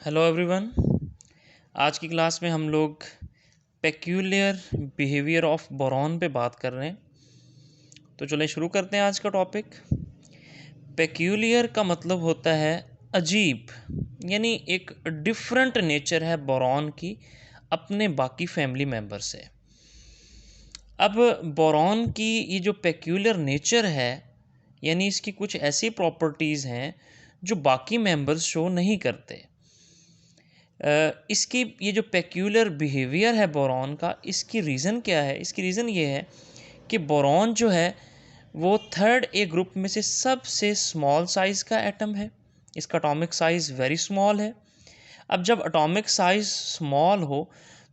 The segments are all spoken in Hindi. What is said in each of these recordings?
Hello everyone. आज की क्लास में हम लोग पेक्यूलियर बिहेवियर ऑफ बोरॉन पे बात कर रहे हैं। तो चलिए शुरू करते हैं आज का टॉपिक। पेक्यूलियर का मतलब होता है अजीब, यानी एक डिफरेंट नेचर है बोरॉन की अपने बाकी फैमिली मेम्बर से। अब बोरॉन की ये जो पेक्यूलियर नेचर है, यानी इसकी कुछ ऐसी प्रॉपर्टीज़ हैं जो बाकी मेंबर्स शो नहीं करते। इसकी ये जो पेक्यूलर बिहेवियर है बोरॉन का, इसकी रीज़न क्या है? इसकी रीज़न ये है कि बोरॉन जो है वो थर्ड ए ग्रुप में से सबसे स्मॉल साइज़ का एटम है। इसका एटॉमिक साइज़ वेरी स्मॉल है। अब जब एटॉमिक साइज़ स्मॉल हो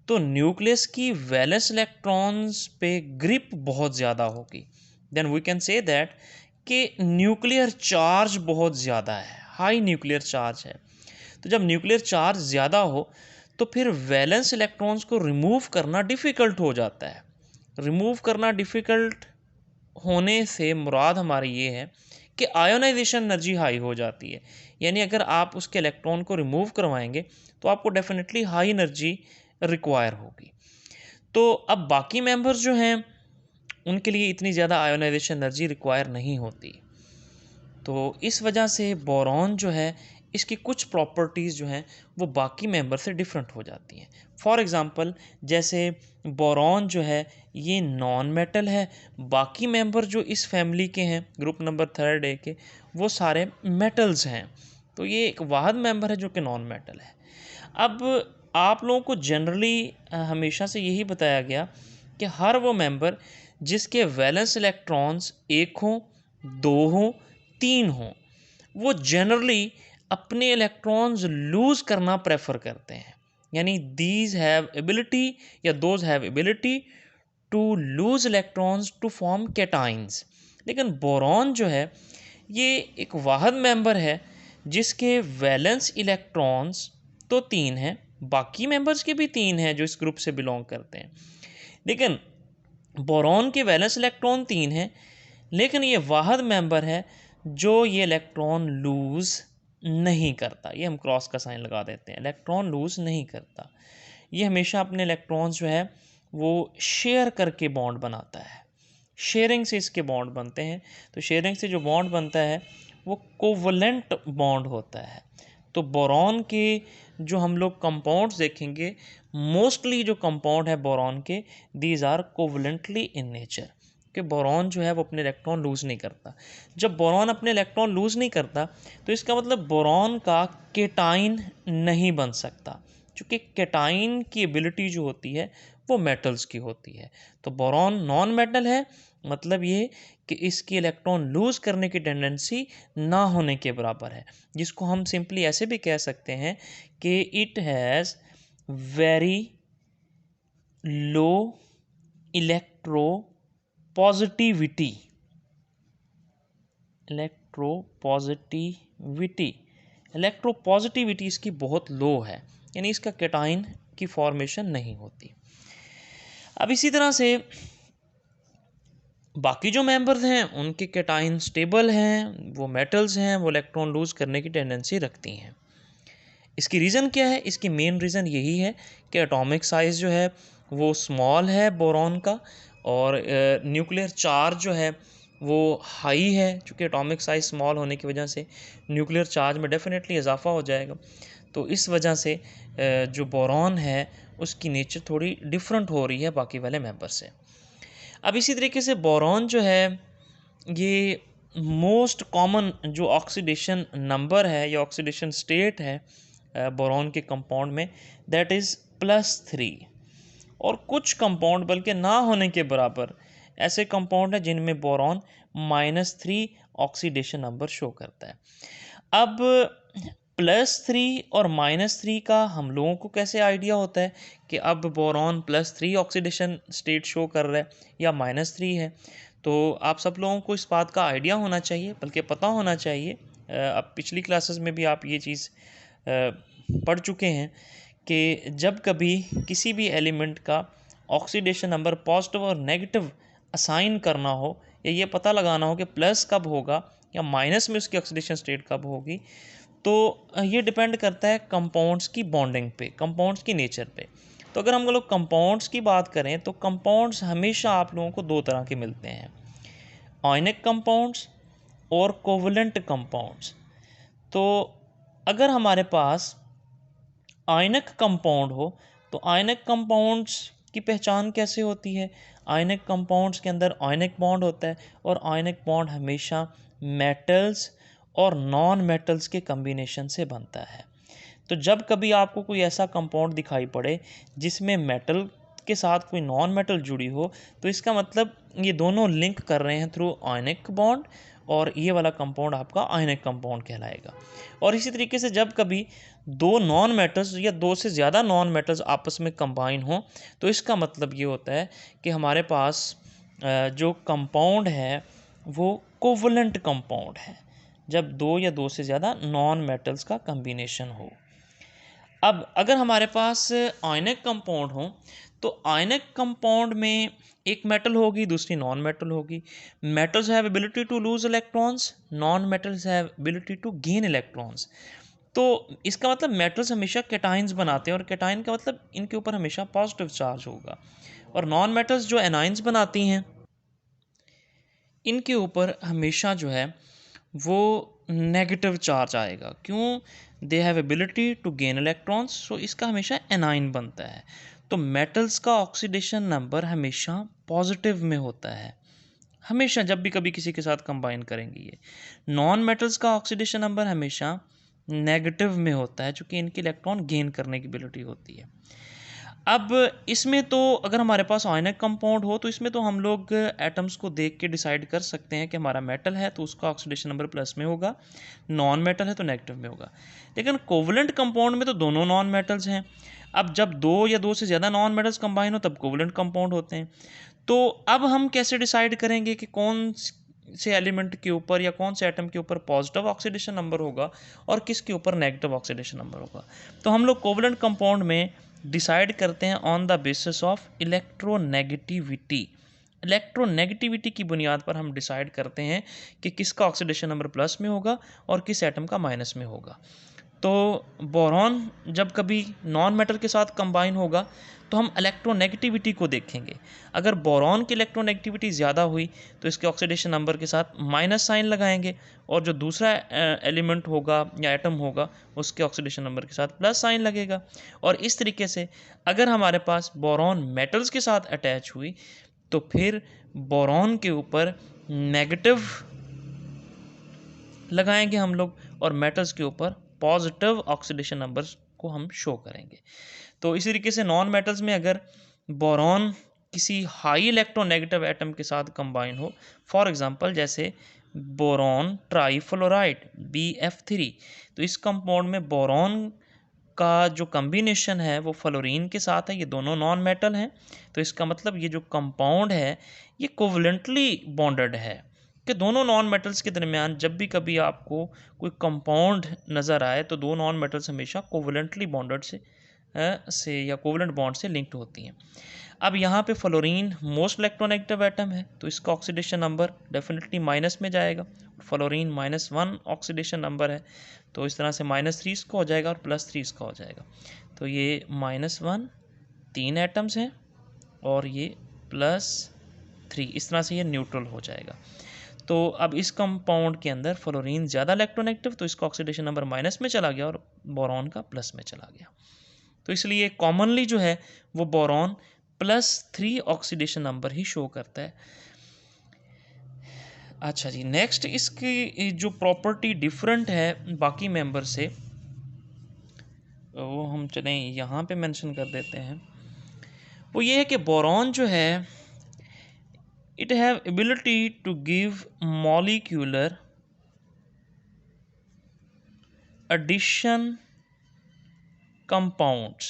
तो न्यूक्लियस की वैलेंस इलेक्ट्रॉन्स पे ग्रिप बहुत ज़्यादा होगी। Then we can say that कि न्यूक्लियर चार्ज बहुत ज़्यादा है, हाई न्यूक्लियर चार्ज है। तो जब न्यूक्लियर चार्ज ज़्यादा हो तो फिर वैलेंस इलेक्ट्रॉन्स को रिमूव करना डिफ़िकल्ट हो जाता है। रिमूव करना डिफ़िकल्ट होने से मुराद हमारी ये है कि आयोनाइजेशन एनर्जी हाई हो जाती है। यानी अगर आप उसके इलेक्ट्रॉन को रिमूव करवाएंगे तो आपको डेफिनेटली हाई एनर्जी रिक्वायर होगी। तो अब बाकी मेंबर्स जो हैं उनके लिए इतनी ज़्यादा आयोनाइजेशन एनर्जी रिक्वायर नहीं होती। तो इस वजह से बोरॉन जो है इसकी कुछ प्रॉपर्टीज़ जो हैं वो बाकी मेंबर से डिफरेंट हो जाती हैं। फॉर एग्ज़ाम्पल जैसे बोरॉन जो है ये नॉन मेटल है, बाकी मेंबर जो इस फैमिली के हैं ग्रुप नंबर थर्ड ए के वो सारे मेटल्स हैं। तो ये एक वाहिद मेंबर है जो कि नॉन मेटल है। अब आप लोगों को जनरली हमेशा से यही बताया गया कि हर वो मेंबर जिसके वैलेंस इलेक्ट्रॉन्स एक हों, दो हों, तीन हों, वो जनरली अपने इलेक्ट्रॉन्स लूज़ करना प्रेफर करते हैं। यानी दीज हैव एबिलिटी या those have ability to lose electrons to form cations. लेकिन बोरॉन जो है ये एक वाहिद मेंबर है जिसके वैलेंस इलेक्ट्रॉन्स तो तीन हैं, बाकी मेंबर्स के भी तीन हैं जो इस ग्रुप से बिलोंग करते हैं। लेकिन बोरॉन के वैलेंस इलेक्ट्रॉन तीन हैं, लेकिन ये वाहिद मेंबर है जो ये इलेक्ट्रॉन लूज़ नहीं करता। ये हम क्रॉस का साइन लगा देते हैं, इलेक्ट्रॉन लूज़ नहीं करता। ये हमेशा अपने इलेक्ट्रॉन्स जो है वो शेयर करके बॉन्ड बनाता है। शेयरिंग से इसके बॉन्ड बनते हैं। तो शेयरिंग से जो बॉन्ड बनता है वो कोवलेंट बॉन्ड होता है। तो बोरॉन के जो हम लोग कंपाउंड्स देखेंगे, मोस्टली जो कंपाउंड है बोरॉन के, these are covalently in nature. कि बोरॉन जो है वो अपने इलेक्ट्रॉन लूज़ नहीं करता। जब बोरॉन अपने इलेक्ट्रॉन लूज़ नहीं करता तो इसका मतलब बोरॉन का केटाइन नहीं बन सकता, क्योंकि केटाइन की एबिलिटी जो होती है वो मेटल्स की होती है। तो बोरॉन नॉन मेटल है, मतलब ये कि इसकी इलेक्ट्रॉन लूज़ करने की टेंडेंसी ना होने के बराबर है, जिसको हम सिंपली ऐसे भी कह सकते हैं कि it has very low electro positivity. Electropositivity इसकी बहुत लो है, यानी इसका कैटाइन की फॉर्मेशन नहीं होती। अब इसी तरह से बाकी जो मेंबर्स हैं उनके कैटाइन स्टेबल हैं, वो मेटल्स हैं, वो इलेक्ट्रॉन लूज़ करने की टेंडेंसी रखती हैं। इसकी रीज़न क्या है? इसकी मेन रीज़न यही है कि एटॉमिक साइज़ जो है वो स्मॉल है बोरॉन का, और न्यूक्लियर चार्ज जो है वो हाई है। चूँकि एटॉमिक साइज़ स्मॉल होने की वजह से न्यूक्लियर चार्ज में डेफिनेटली इजाफा हो जाएगा। तो इस वजह से जो बोरॉन है उसकी नेचर थोड़ी डिफरेंट हो रही है बाकी वाले मेंबर से। अब इसी तरीके से बोरॉन जो है ये मोस्ट कॉमन जो ऑक्सीडेशन नंबर है या ऑक्सीडेशन स्टेट है बोरॉन के कंपाउंड में, दैट इज़ +3। और कुछ कंपाउंड बल्कि ना होने के बराबर ऐसे कंपाउंड हैं जिनमें बोरॉन -3 ऑक्सीडेशन नंबर शो करता है। अब +3 और -3 का हम लोगों को कैसे आइडिया होता है कि अब बोरॉन +3 ऑक्सीडेशन स्टेट शो कर रहा है या -3 है? तो आप सब लोगों को इस बात का आइडिया होना चाहिए, बल्कि पता होना चाहिए। अब पिछली क्लासेस में भी आप ये चीज़ पढ़ चुके हैं कि जब कभी किसी भी एलिमेंट का ऑक्सीडेशन नंबर पॉजिटिव और नेगेटिव असाइन करना हो, या ये पता लगाना हो कि प्लस कब होगा या माइनस में उसकी ऑक्सीडेशन स्टेट कब होगी, तो तो ये डिपेंड करता है कंपाउंड्स की बॉन्डिंग पे, कंपाउंड्स की नेचर पे। तो अगर हम लोग कंपाउंड्स की बात करें तो कंपाउंड्स हमेशा आप लोगों को दो तरह के मिलते हैं, आयनिक कंपाउंड्स और कोवलेंट कंपाउंड्स। तो अगर हमारे पास आयनिक कंपाउंड हो तो आयनिक कंपाउंड्स की पहचान कैसे होती है? आयनिक कंपाउंड्स के अंदर आयनिक बॉन्ड होता है और आयनिक बॉन्ड हमेशा मेटल्स और नॉन मेटल्स के कम्बिनेशन से बनता है। तो जब कभी आपको कोई ऐसा कंपाउंड दिखाई पड़े जिसमें मेटल के साथ कोई नॉन मेटल जुड़ी हो, तो इसका मतलब ये दोनों लिंक कर रहे हैं थ्रू आयनिक बॉन्ड, और ये वाला कंपाउंड आपका आयनिक कंपाउंड कहलाएगा। और इसी तरीके से जब कभी दो नॉन मेटल्स या दो से ज़्यादा नॉन मेटल्स आपस में कंबाइन हो, तो इसका मतलब ये होता है कि हमारे पास जो कंपाउंड है वो कोवलेंट कंपाउंड है, जब दो या दो से ज़्यादा नॉन मेटल्स का कम्बिनेशन हो। अब अगर हमारे पास आयनिक कंपाउंड हो तो आयनिक कंपाउंड में एक मेटल होगी, दूसरी नॉन मेटल होगी। Metals have ability to lose electrons, non metals have ability to gain electrons. तो इसका मतलब मेटल्स हमेशा कैटाइंस बनाते हैं, और कैटाइन का मतलब इनके ऊपर हमेशा पॉजिटिव चार्ज होगा, और नॉन मेटल्स जो एनाइंस बनाती हैं इनके ऊपर हमेशा जो है वो नेगेटिव चार्ज आएगा। क्यों? They have ability to gain electrons, so इसका हमेशा एनाइन बनता है। तो मेटल्स का ऑक्सीडेशन नंबर हमेशा पॉजिटिव में होता है, हमेशा जब भी कभी किसी के साथ कंबाइन करेंगे ये। नॉन मेटल्स का ऑक्सीडेशन नंबर हमेशा नेगेटिव में होता है, चूँकि इनकी इलेक्ट्रॉन गेन करने की एबिलिटी होती है। अब इसमें तो अगर हमारे पास आयनिक कंपाउंड हो तो इसमें तो हम लोग एटम्स को देख के डिसाइड कर सकते हैं कि हमारा मेटल है तो उसका ऑक्सीडेशन नंबर प्लस में होगा, नॉन मेटल है तो नेगेटिव में होगा। लेकिन कोवलेंट कंपाउंड में तो दोनों नॉन मेटल्स हैं। अब जब दो या दो से ज़्यादा नॉन मेटल्स कंबाइन हो तब कोवलेंट कंपाउंड होते हैं। तो अब हम कैसे डिसाइड करेंगे कि कौन से एलिमेंट के ऊपर या कौन से एटम के ऊपर पॉजिटिव ऑक्सीडेशन नंबर होगा और किसके ऊपर नेगेटिव ऑक्सीडेशन नंबर होगा? तो हम लोग कोवलेंट कंपाउंड में डिसाइड करते हैं on the basis of electronegativity. Electronegativity की बुनियाद पर हम डिसाइड करते हैं कि किसका ऑक्सीडेशन नंबर प्लस में होगा और किस एटम का माइनस में होगा। तो बोरॉन जब कभी नॉन मेटल के साथ कंबाइन होगा तो हम इलेक्ट्रोनेगेटिविटी को देखेंगे। अगर बोरॉन की इलेक्ट्रोनेगेटिविटी ज़्यादा हुई तो इसके ऑक्सीडेशन नंबर के साथ माइनस साइन लगाएंगे, और जो दूसरा एलिमेंट होगा या एटम होगा उसके ऑक्सीडेशन नंबर के साथ प्लस साइन लगेगा। और इस तरीके से अगर हमारे पास बोरॉन मेटल्स के साथ अटैच हुई तो फिर बोरॉन के ऊपर नेगेटिव लगाएंगे हम लोग, और मेटल्स के ऊपर पॉजिटिव ऑक्सीडेशन नंबर्स को हम शो करेंगे। तो इसी तरीके से नॉन मेटल्स में अगर बोरॉन किसी हाई इलेक्ट्रोनेगेटिव एटम के साथ कंबाइन हो, फॉर एग्जांपल जैसे बोरॉन ट्राईफ्लोराइड BF3, तो इस कंपाउंड में बोरॉन का जो कम्बिनेशन है वो फ्लोरीन के साथ है, ये दोनों नॉन मेटल हैं। तो इसका मतलब ये जो कंपाउंड है ये कोवलेंटली बॉन्डेड है, कि दोनों नॉन मेटल्स के दरमियान जब भी कभी आपको कोई कंपाउंड नज़र आए तो दो नॉन मेटल्स हमेशा कोवलेंटली बॉन्डेड से या कोवलेंट बॉन्ड से लिंक्ड होती हैं। अब यहाँ पे फ्लोरीन मोस्ट इलेक्ट्रोनेगेटिव एटम है तो इसका ऑक्सीडेशन नंबर डेफिनेटली माइनस में जाएगा। फ्लोरीन -1 ऑक्सीडेशन नंबर है, तो इस तरह से -3 इसका हो जाएगा और +3 इसका हो जाएगा। तो ये -1 3 एटम्स हैं और ये +3, इस तरह से ये न्यूट्रल हो जाएगा। तो अब इस कंपाउंड के अंदर फ्लोरीन ज़्यादा इलेक्ट्रोनेगेटिव, तो इसका ऑक्सीडेशन नंबर माइनस में चला गया और बोरॉन का प्लस में चला गया। तो इसलिए कॉमनली जो है वो बोरॉन +3 ऑक्सीडेशन नंबर ही शो करता है। अच्छा जी, नेक्स्ट इसकी जो प्रॉपर्टी डिफरेंट है बाकी मेंबर से वो हम चलें यहाँ पे मेंशन कर देते हैं। वो ये है कि बोरॉन जो है it have ability to give molecular addition compounds।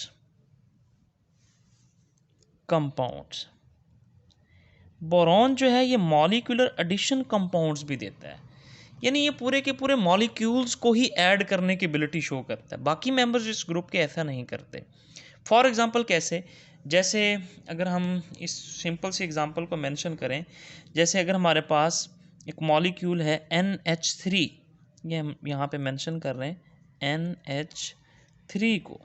Boron जो है ये मॉलिक्यूलर एडिशन कंपाउंड्स भी देता है, यानी ये पूरे के पूरे मॉलिक्यूल्स को ही ऐड करने की एबिलिटी शो करता है। बाकी मेंबर्स इस ग्रुप के ऐसा नहीं करते। फॉर एग्जांपल कैसे? जैसे अगर हम इस सिंपल सी एग्जांपल को मेंशन करें, जैसे अगर हमारे पास एक मॉलिक्यूल है NH3, ये हम यहाँ पे मेंशन कर रहे हैं NH3 को।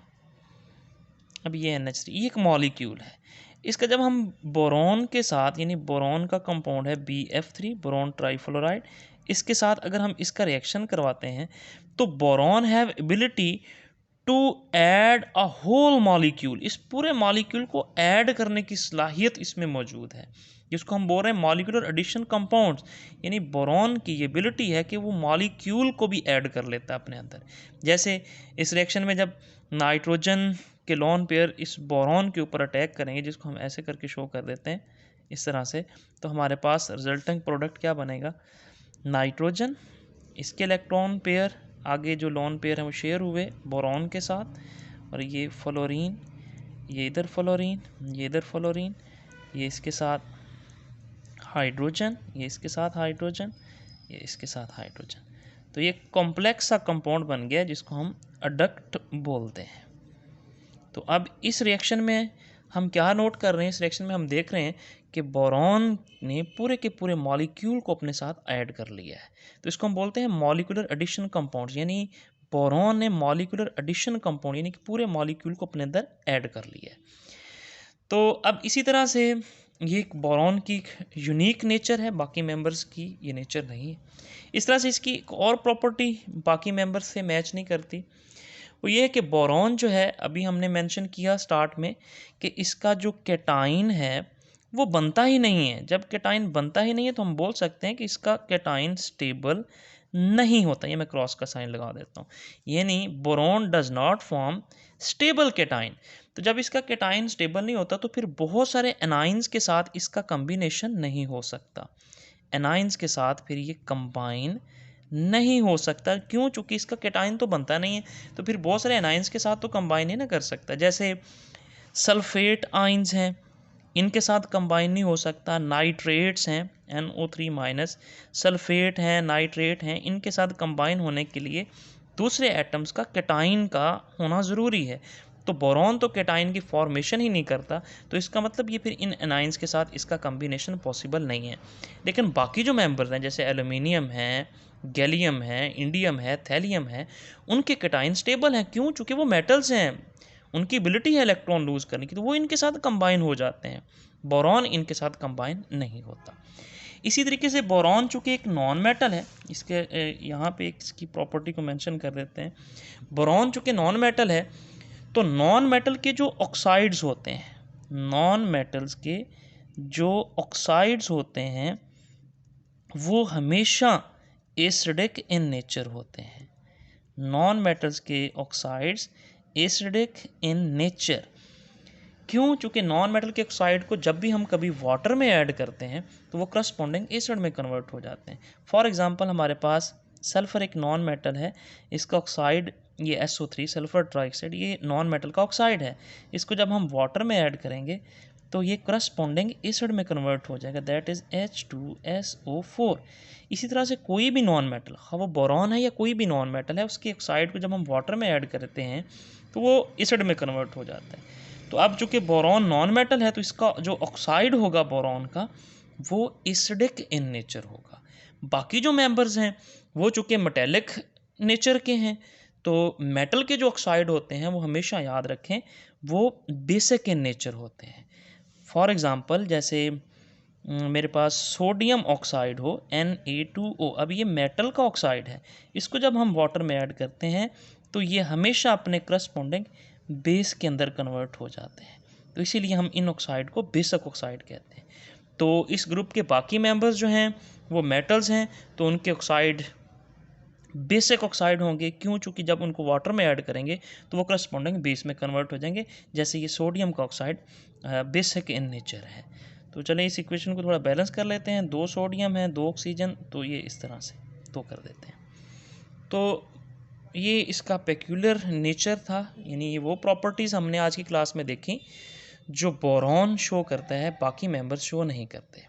अब ये NH3 ये एक मॉलिक्यूल है। इसका जब हम बोरॉन के साथ, यानी बोरॉन का कंपाउंड है BF3 बोरॉन ट्राइफ्लोराइड, इसके साथ अगर हम इसका रिएक्शन करवाते हैं तो boron have ability to add a whole molecule, इस पूरे मॉलिक्यूल को ऐड करने की सलाहियत इसमें मौजूद है, जिसको हम बोल रहे हैं मॉलिक्यूलर एडिशन कंपाउंड्स। यानी बोरॉन की ये एबिलिटी है कि वो मॉलिक्यूल को भी ऐड कर लेता है अपने अंदर। जैसे इस रिएक्शन में जब नाइट्रोजन के लोन पेयर इस बोरॉन के ऊपर अटैक करेंगे, जिसको हम ऐसे करके शो कर देते हैं इस तरह से, तो हमारे पास रिजल्टिंग प्रोडक्ट क्या बनेगा, नाइट्रोजन, इसके इलेक्ट्रॉन पेयर आगे जो लोन पेयर है वो शेयर हुए बोरॉन के साथ, और ये फ्लोरीन, ये इधर फ्लोरीन, ये इधर फ्लोरीन, ये इसके साथ हाइड्रोजन, ये इसके साथ हाइड्रोजन, ये इसके साथ हाइड्रोजन। तो ये कॉम्प्लेक्स सा कंपाउंड बन गया जिसको हम अडक्ट बोलते हैं। तो अब इस रिएक्शन में हम क्या नोट कर रहे हैं, इस रिएक्शन में हम देख रहे हैं कि बोरॉन ने पूरे के पूरे मॉलिक्यूल को अपने साथ ऐड कर लिया है। तो इसको हम बोलते हैं मॉलिक्यूलर एडिशन कंपाउंड्स, यानी बोरॉन ने मॉलिक्यूलर एडिशन कंपाउंड यानी कि पूरे मॉलिक्यूल को अपने अंदर ऐड कर लिया है। तो अब इसी तरह से ये एक बोरॉन की यूनिक नेचर है, बाकी मेंबर्स की ये नेचर नहीं है। इस तरह से इसकी एक और प्रॉपर्टी बाकी मेंबर्स से मैच नहीं करती, वो ये है कि बोरॉन जो है, अभी हमने मेंशन किया स्टार्ट में कि इसका जो कैटाइन है वो बनता ही नहीं है। जब कैटाइन बनता ही नहीं है तो हम बोल सकते हैं कि इसका कैटाइन स्टेबल नहीं होता। ये मैं क्रॉस का साइन लगा देता हूँ, यानी boron does not form stable cation. तो जब इसका कैटाइन स्टेबल नहीं होता तो फिर बहुत सारे एनाइंस के साथ इसका कम्बिनेशन नहीं हो सकता, एनाइंस के साथ फिर ये कंबाइन नहीं हो सकता। क्यों? चूंकि इसका कैटाइन तो बनता नहीं है, तो फिर बहुत सारे एनाइंस के साथ तो कंबाइन ही ना कर सकता। जैसे सल्फेट आइंस हैं, इनके साथ कंबाइन नहीं हो सकता। नाइट्रेट्स हैं NO3-, सल्फेट हैं, नाइट्रेट हैं, इनके साथ कंबाइन होने के लिए दूसरे एटम्स का कैटाइन का होना ज़रूरी है। तो बोरॉन तो कैटाइन की फॉर्मेशन ही नहीं करता, तो इसका मतलब ये फिर इन एनाइंस के साथ इसका कम्बिनेशन पॉसिबल नहीं है। लेकिन बाकी जो मेंबर्स हैं जैसे एल्यूमिनियम है, गैलियम है, इंडियम है, थैलियम है, उनके कैटाइन स्टेबल हैं। क्यों? चूँकि वो मेटल्स हैं, उनकी एबिलिटी है इलेक्ट्रॉन लूज करने की, तो वो इनके साथ कंबाइन हो जाते हैं। बोरॉन इनके साथ कंबाइन नहीं होता। इसी तरीके से बोरॉन चूँकि एक नॉन मेटल है, इसके यहाँ पे इसकी प्रॉपर्टी को मेंशन कर देते हैं। बोरॉन चूँकि नॉन मेटल है, तो नॉन मेटल के जो ऑक्साइड्स होते हैं, नॉन मेटल्स के जो ऑक्साइड्स होते हैं वो हमेशा एसिडिक इन नेचर होते हैं। नॉन मेटल्स के ऑक्साइड्स एसिडिक इन नेचर। क्यों? चूँकि नॉन मेटल के ऑक्साइड को जब भी हम कभी वाटर में ऐड करते हैं तो वो करस्पॉन्डिंग एसिड में कन्वर्ट हो जाते हैं। फॉर एग्जांपल हमारे पास सल्फ़र एक नॉन मेटल है, इसका ऑक्साइड ये SO3 सल्फ़र ट्राइऑक्साइड, ये नॉन मेटल का ऑक्साइड है। इसको जब हम वाटर में ऐड करेंगे तो ये करस्पॉन्डिंग एसिड में कन्वर्ट हो जाएगा, दैट इज़ H2SO4। इसी तरह से कोई भी नॉन मेटल, हाँ वो बोरॉन है या कोई भी नॉन मेटल है, उसके ऑक्साइड को जब हम वाटर में ऐड करते हैं तो वो एसिड में कन्वर्ट हो जाता है। तो अब चूँकि बोरॉन नॉन मेटल है तो इसका जो ऑक्साइड होगा बोरॉन का वो एसिडिक इन नेचर होगा। बाकी जो मेंबर्स हैं वो चूँकि मेटेलिक नेचर के हैं, तो मेटल के जो ऑक्साइड होते हैं वो हमेशा याद रखें वो बेसिक इन नेचर होते हैं। फॉर एग्ज़ाम्पल जैसे मेरे पास सोडियम ऑक्साइड हो Na2O, अब ये मेटल का ऑक्साइड है, इसको जब हम वाटर में ऐड करते हैं तो ये हमेशा अपने करस्पॉन्डिंग बेस के अंदर कन्वर्ट हो जाते हैं। तो इसीलिए हम इन ऑक्साइड को बेसिक ऑक्साइड कहते हैं। तो इस ग्रुप के बाकी मेंबर्स जो हैं वो मेटल्स हैं, तो उनके ऑक्साइड बेसिक ऑक्साइड होंगे। क्यों? चूँकि जब उनको वाटर में ऐड करेंगे तो वो करस्पॉन्डिंग बेस में कन्वर्ट हो जाएंगे। जैसे ये सोडियम का ऑक्साइड बेसिक इन नेचर है। तो चलिए इस इक्वेशन को थोड़ा बैलेंस कर लेते हैं। 2 सोडियम है, 2 ऑक्सीजन, तो ये इस तरह से 2 कर देते हैं। तो ये इसका पेक्यूलर नेचर था, यानी ये वो प्रॉपर्टीज़ हमने आज की क्लास में देखी जो बोरॉन शो करता है, बाकी मेंबर्स शो नहीं करते।